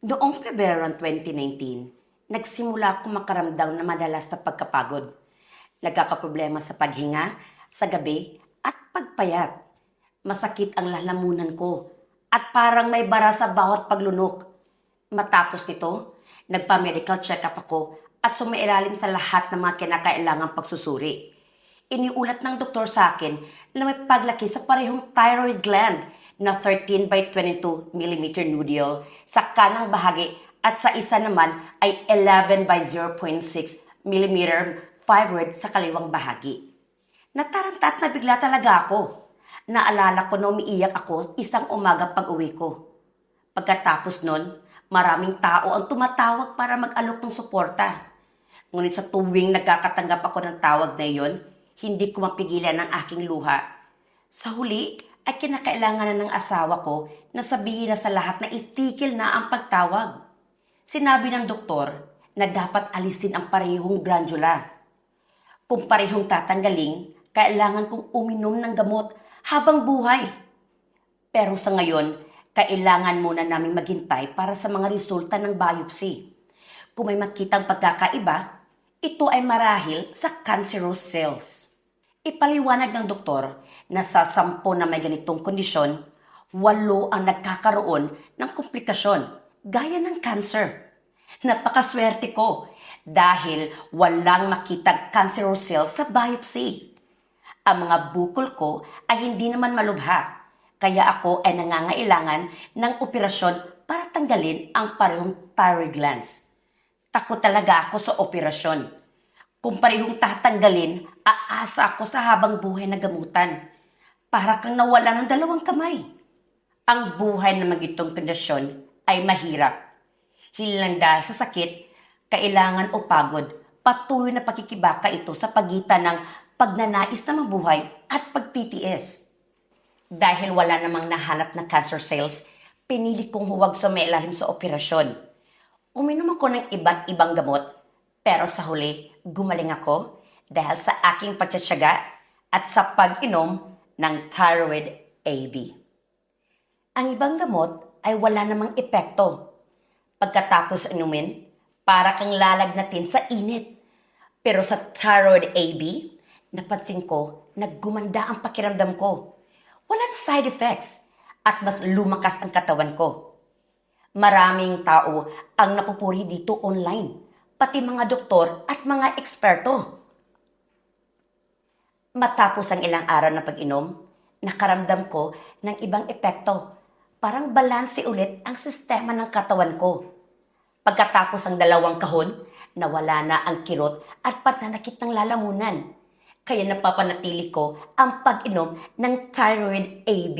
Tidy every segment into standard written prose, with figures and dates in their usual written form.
Noong Pebrero 2019, nagsimula akong makaramdam na madalas na pagkapagod. Nagkakaproblema sa paghinga, sa gabi, at pagpayat. Masakit ang lalamunan ko at parang may bara sa bawat paglunok. Matapos nito, nagpa-medical check-up ako at sumailalim sa lahat ng mga kinakailangang pagsusuri. Iniulat ng doktor sa akin na may paglaki sa parehong thyroid gland na 13 by 22 mm nodule sa kanang bahagi at sa isa naman ay 11 by 0.6 mm fibroid sa kaliwang bahagi. Nataranta at nabigla talaga ako. Naalala ko na umiiyak ako isang umaga pag uwi ko. Pagkatapos nun, maraming tao ang tumatawag para mag-alok ng suporta. Ngunit sa tuwing nagkakatanggap ako ng tawag na iyon, hindi ko mapigilan ang aking luha. Sa huli, ay kinakailangan na ng asawa ko na sabihin na sa lahat na itigil na ang pagtawag. Sinabi ng doktor na dapat alisin ang parehong glandula. Kung parehong tatanggalin, kailangan kong uminom ng gamot habang buhay. Pero sa ngayon, kailangan muna namin maghintay para sa mga resulta ng biopsy. Kung may makitang pagkakaiba, ito ay marahil sa cancerous cells. Ipaliwanag ng doktor na sa 10 na may ganitong kondisyon, 8 ang nagkakaroon ng komplikasyon gaya ng cancer. Napakaswerte ko dahil walang makitang cancerous cells sa biopsy. Ang mga bukol ko ay hindi naman malubha, kaya ako ay nangangailangan ng operasyon para tanggalin ang parehong thyroid glands. Takot talaga ako sa operasyon. Kung parehong tatanggalin, aasa ako sa habang buhay na gamutan. Para kang nawala ng 2 kamay. Ang buhay na magitong kondisyon ay mahirap. Hindi dahil sa sakit, kailangan o pagod, patuloy na pakikibaka ito sa pagitan ng pagnanais na mabuhay at pagtitiis. Dahil wala namang nahanap na cancer cells, pinili kong huwag sumailalim sa operasyon. Uminom ako ng iba't ibang gamot, pero sa huli, gumaling ako dahil sa aking pagtsatsaga at sa pag-inom ng thyroid AB. Ang ibang gamot ay wala namang epekto. Pagkatapos inumin, para kang lalagnatin sa init. Pero sa thyroid AB, napansin ko na gumanda ang pakiramdam ko. Walang side effects at mas lumakas ang katawan ko. Maraming tao ang napupuri dito online, pati mga doktor at mga eksperto. Matapos ang ilang araw na pag-inom, nakaramdam ko ng ibang epekto. Parang balanse ulit ang sistema ng katawan ko. Pagkatapos ang 2 kahon, nawala na ang kirot at pananakit ng lalamunan. Kaya napapanatili ko ang pag-inom ng thyroid AB.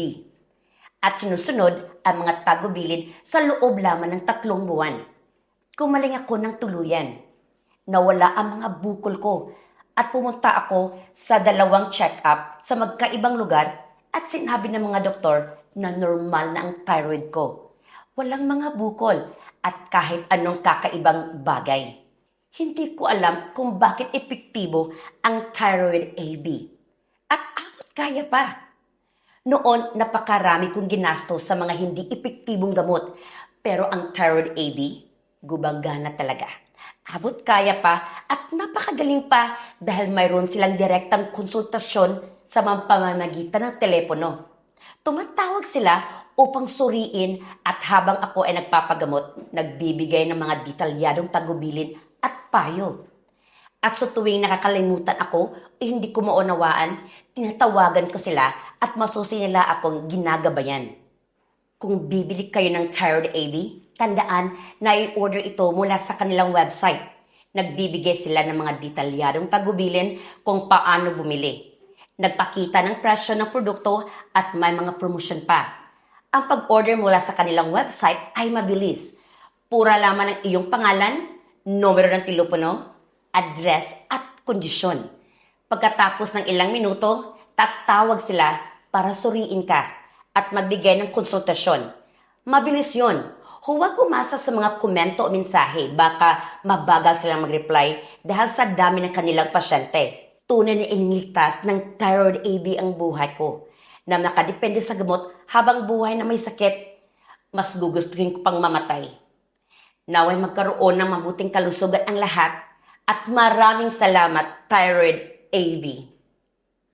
At sinusunod ang mga tagubilin sa loob lamang ng 3 buwan. Kumaling ako ng tuluyan. Nawala ang mga bukol ko at pumunta ako sa 2 check-up sa magkaibang lugar at sinabi ng mga doktor na normal na ang thyroid ko. Walang mga bukol at kahit anong kakaibang bagay. Hindi ko alam kung bakit epektibo ang thyroid AB. At abot kaya pa. Noon, napakarami kong ginastos sa mga hindi epektibong gamot. Pero ang thyroid AB, gumagana talaga. Abot kaya pa at napakagaling pa dahil mayroon silang direktang konsultasyon sa mga pamamagitan ng telepono. Tumatawag sila upang suriin at habang ako ay nagpapagamot, nagbibigay ng mga detalyadong tagubilin at payo. At sa tuwing nakakalimutan ako hindi ko maunawaan, tinatawagan ko sila at masusi nila akong ginagabayan. Kung bibili kayo ng thyroid AB, tandaan na i-order ito mula sa kanilang website. Nagbibigay sila ng mga detalyadong tagubilin kung paano bumili. Nagpakita ng presyo ng produkto at may mga promotion pa. Ang pag-order mula sa kanilang website ay mabilis. Pura lamang ang iyong pangalan, numero ng telepono, address at kondisyon. Pagkatapos ng ilang minuto, tatawag sila para suriin ka at magbigay ng konsultasyon. Mabilis yon. Huwag umasa sa mga komento o mensahe. Baka mabagal silang mag-reply dahil sa dami ng kanilang pasyente. Tunay na iniligtas ng thyroid AB ang buhay ko. Na nakadepende sa gamot habang buhay na may sakit, mas gugustuhin ko pang mamatay. Naway magkaroon ng mabuting kalusugan ang lahat at maraming salamat, Thyroid AB.